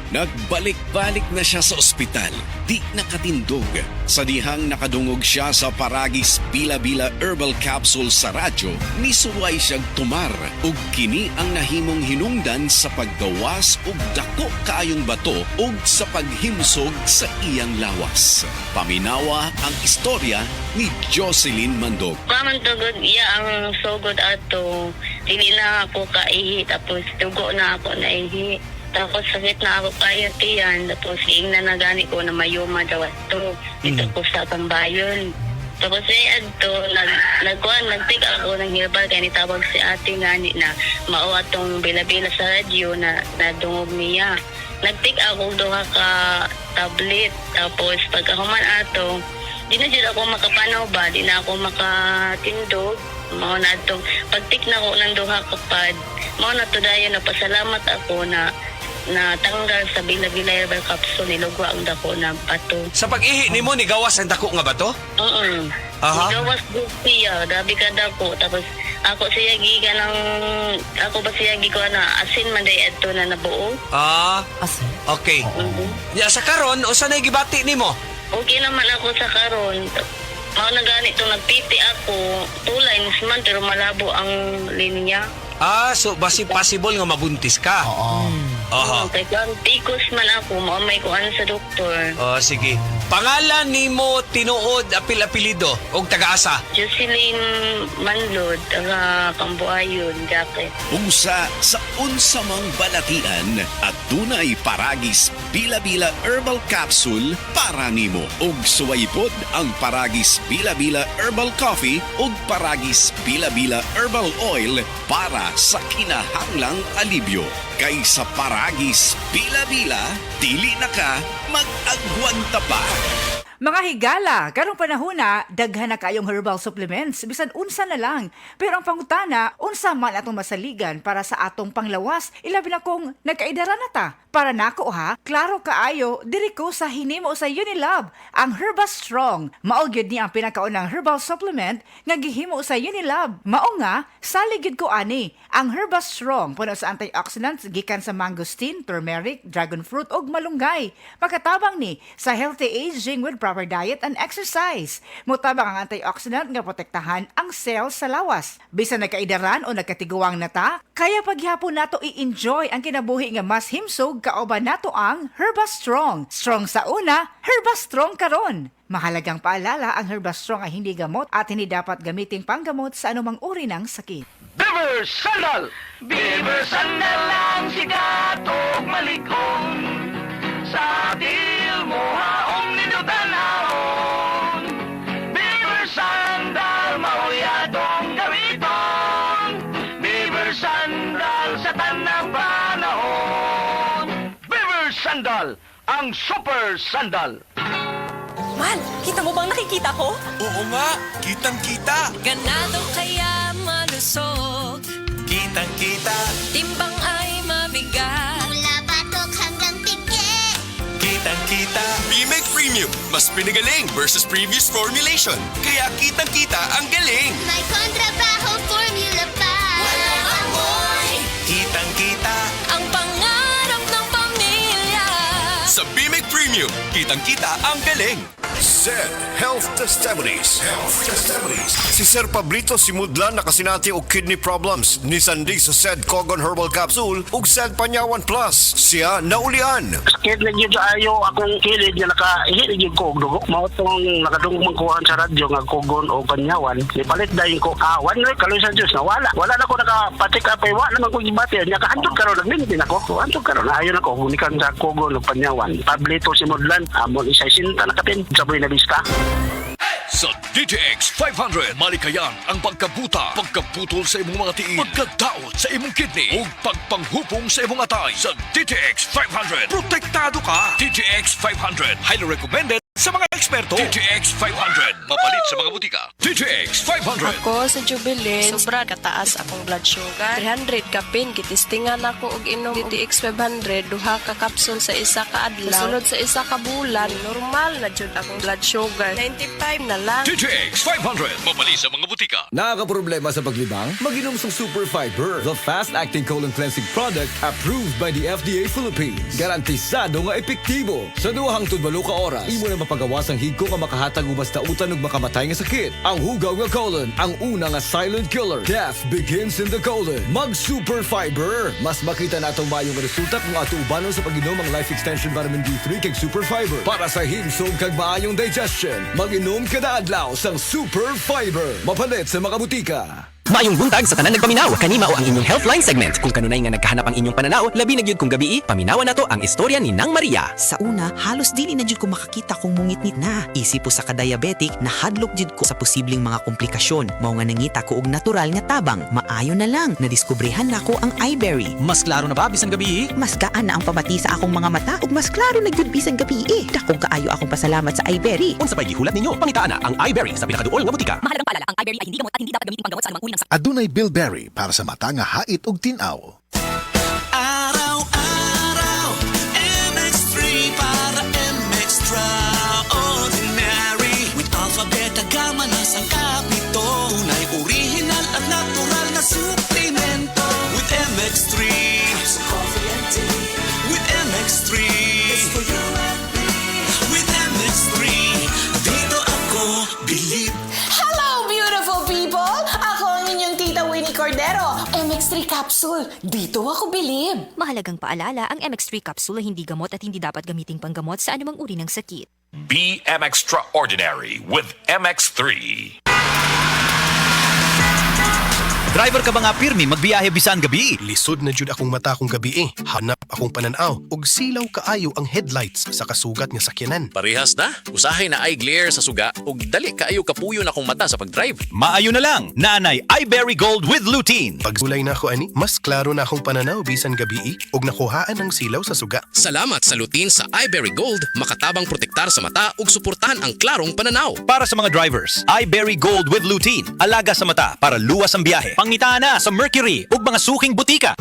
Nagbalik-balik na siya sa ospital, di nakatindog. Sa dihang nakadungog siya sa Paragis Bila-Bila Herbal Capsule sa radyo, nisuway siyang tumar ug kini ang nahimong hinungdan sa paggawas ug dako kaayong bato ug sa paghimsog sa iyang lawas. Paminawa ang istorya ni Jocelyn Mandog. Kaman tugod iya ang sugod ato. Dili na ako kaihi, tapos dugo na ako naihi. Tapos sakit na ako kaya tiyan. Tapos na nagani ko na mayuma daw ato. Dito ko sa Tambayon. Tapos adto nagtig ako ng herbal kaya nitawag si ate ngani na mao atong bila-bila sa radyo na nadungog niya. Nagtig ako duha ka tablet. Tapos pagkahuman ato, di na dyan ako makapanaw ba, di na ako makatindog. Mao na itong pagtik na ko ng duha kapad. Mao na to dayon na pasalamat ako na tanggal sa Bila-Bila Herbal Capsule, nilugwa ang dako ng pato. Sa pag-ihi nimo ni gawas ang dako nga bato? Aha. Nigawas siya, grabe ka dako. Tapos ako siya giga ng, ako ba siya giga na asin man day ito na nabuo. Asin. Okay. Ya sa karon usa nay gibati nimo? Okay naman ako sa karon. Mao na ganito nagpiti ako, tulay man pero malabo ang linya. So basi possible nga mabuntis ka? Oo. Aha. Kaya tikos man ako, maamay ko ano sa doktor. Sige. Pangalan nimo tinuod apil-apelido og taga-asa? Jocelyn Manlod, taga Cambuayon, Jacket. Unsa sa unsa mang balatian at dunay Paragis Bila-Bila Herbal Capsule para nimo. Ug suwaypod ang Paragis Bila-Bila Herbal Coffee ug Paragis Bila-Bila Herbal Oil para sa kinahanglang alibyo. Kay sa Paragis Bila-Bila, dili na ka mag-agwanta pa. Mga higala, karong panahon na, daghan na kayong herbal supplements, bisan unsa na lang. Pero ang pangutana, unsa man atong masaligan para sa atong panglawas, ilabi na kung nagkaidara na ta. Para nako ha, klaro kaayo, diri ko sa hinimo sa Unilab, ang Herba Strong. Mao gyud ni ang pinakaunang herbal supplement nga gihimo sa Unilab. Mao nga, salig gyud ko ani, ang Herba Strong puno sa antioxidants gikan sa mangosteen, turmeric, dragon fruit ug malunggay. Pagkatabang ni sa healthy aging with proper diet and exercise. Mutabang ang antioxidant nga protektahan ang cells sa lawas. Bisan nagkaidaran o nagkatiguang nata, kaya paghapon nato i-enjoy ang kinabuhi nga mas himsog kauban nato ang Herba Strong. Strong sa una, Herba Strong karon. Mahalagang paalala, ang Herba Strong ay hindi gamot at hindi dapat gamiting panggamot sa anumang uri ng sakit. Beaver Sandal! Beaver Sandal ang sikat o malikong sa til mo haong ninutanahon. Beaver Sandal mauyadong gawiton. Beaver Sandal sa tanang panahon. Beaver Sandal, ang super sandal. Man, kita mo bang nakikita ko? Oo nga, kitang-kita. Ganado kaya malusog. Kitang-kita. Timbang ay mabigat. Mula batok hanggang pigi. Kitang-kita. Bimig Premium, mas pinagaling versus previous formulation. Kaya kitang-kita ang galing. May kontrabaho formula pa. Walang amoy. Kitang-kita. Ang pangarap ng pamilya. Sa Bimig Premium, kitang-kita ang galing. SED Health Testimonies. Si Sir Pablito Simudlan nakasinati og kidney problems ni sandig sa SED Cogon Herbal Capsule ug SED Panyawan Plus. Siya naulian. Sakit na yun sa ayo akong kilid nga nakahilig yun ko og dugo. Mao tong nakadungog magkuhan sa radyo nga kugon o panyawan. Ipalit dayon ko awan na kaloy sa Diyos na wala. Wala na ko nakapatik apay wa naman ko gibati. Nya kahantod karon nagmintin ako. Hantod karon ayon ako gunikan sa kugon o panyawan. Pablito Simudlan amon isa sinta nakatin sa Buena Vista. Sa DTX 500, malikayan ang pagkabuta, pagkaputol sa imong mga tiil, pagkadaot sa imong kidney, ug pagpanghupong sa imong atay. Sa DTX 500, protektado ka. DTX 500, highly recommended sa mga eksperto. TTX 500, mapalit sa mga butika. TTX 500. Ako sa Jubilee, sobra kataas akong blood sugar. 300 kapin, gitistingan ako og inom DTX 500, duha ka kapsul sa isa ka adlaw. Sunod sa isa ka bulan, normal na jud akong blood sugar. 95 na lang. TTX 500, mapalit sa mga butika. Nakakaproblema sa paglibang? Mag-inom sa Super Fiber, the fast-acting colon cleansing product approved by the FDA Philippines. Garantisado nga epektibo. Sa 2 hangtod 8 ka oras, imo na mapagawas ang higko nga makahatag og basta utan ug makamatay nga sakit. Ang hugaw nga colon, ang una nga silent killer. Death begins in the colon. Mag-Super Fiber. Mas makita na itong mayong resulta kung ato ubanon sa pag-inom ang Life Extension Vitamin D3 kag Super Fiber. Para sa himsog kag maayong digestion, mag-inom kada adlaw sang Super Fiber. Mapalit sa mga butika. Maayong buntag sa tanan nagpaminaw. Kanima o ang inyong Healthline segment. Kung kanunay nga nagkahanap ang inyong pananaw, labi na gyud kung gabi, paminawan nato ang istorya ni Nang Maria. Sa una, halos dili na jud ko makakita kung mungitnit na. Isip po sa ka-diabetic, nahadlok jud ko sa posibleng mga komplikasyon. Mao nga nangita ko og natural nga tabang. Maayo na lang, nadiskubrihan nako ang iBerry. Mas klaro na ba bisan gabi? Mas gaan na ang pamati sa akong mga mata ug mas klaro na jud bisan gabi. Dakong kaayo akong pasalamat sa iBerry. Unsa pay gihulat ninyo? Pangitaan na ang iBerry sa pinakaduol nga butika. Mahalagang paalala, ang iBerry ay hindi gamot at hindi dapat gamitin panggamot sa anumang uri ng Adunay Bilberry para sa mata nga hait ug tin-aw. Araw-araw, MX3 para MX-Traordinary. With Alpha Beta Gamma na sang kapito. Tunay original at natural na suplemento. With MX3, with MX3, it's for you and me. With MX3, dito ako believe. Hello, beautiful people! Ako ang inyong tita Winnie Cordero. MX3 capsule. Dito ako bilib. Mahalagang paalala, ang MX3 capsule ay hindi gamot at hindi dapat gamiting panggamot sa anumang uri ng sakit. Be MX-Traordinary with MX3. Driver ka ba nga pirmi magbiyahe bisan gabi? Lisod na jud akong mata kung gabi. Hanap akong pananaw ug silaw kaayo ang headlights sa kasugat nga sakyanan. Parehas na. Usahay na eye glare sa suga ug dali kaayo kapuyo na akong mata sa pagdrive. Maayo na lang. Naanay iBerry Gold with lutein. Pagsulay na ako ani, mas klaro na akong pananaw bisan gabi ug nakuhaan ang silaw sa suga. Salamat sa lutin sa iBerry Gold, makatabang protektar sa mata ug suportahan ang klarong pananaw. Para sa mga drivers, iBerry Gold with lutein. Alaga sa mata para luwas ang biyahe. Pangitaan na sa Mercury ug mga suking butika.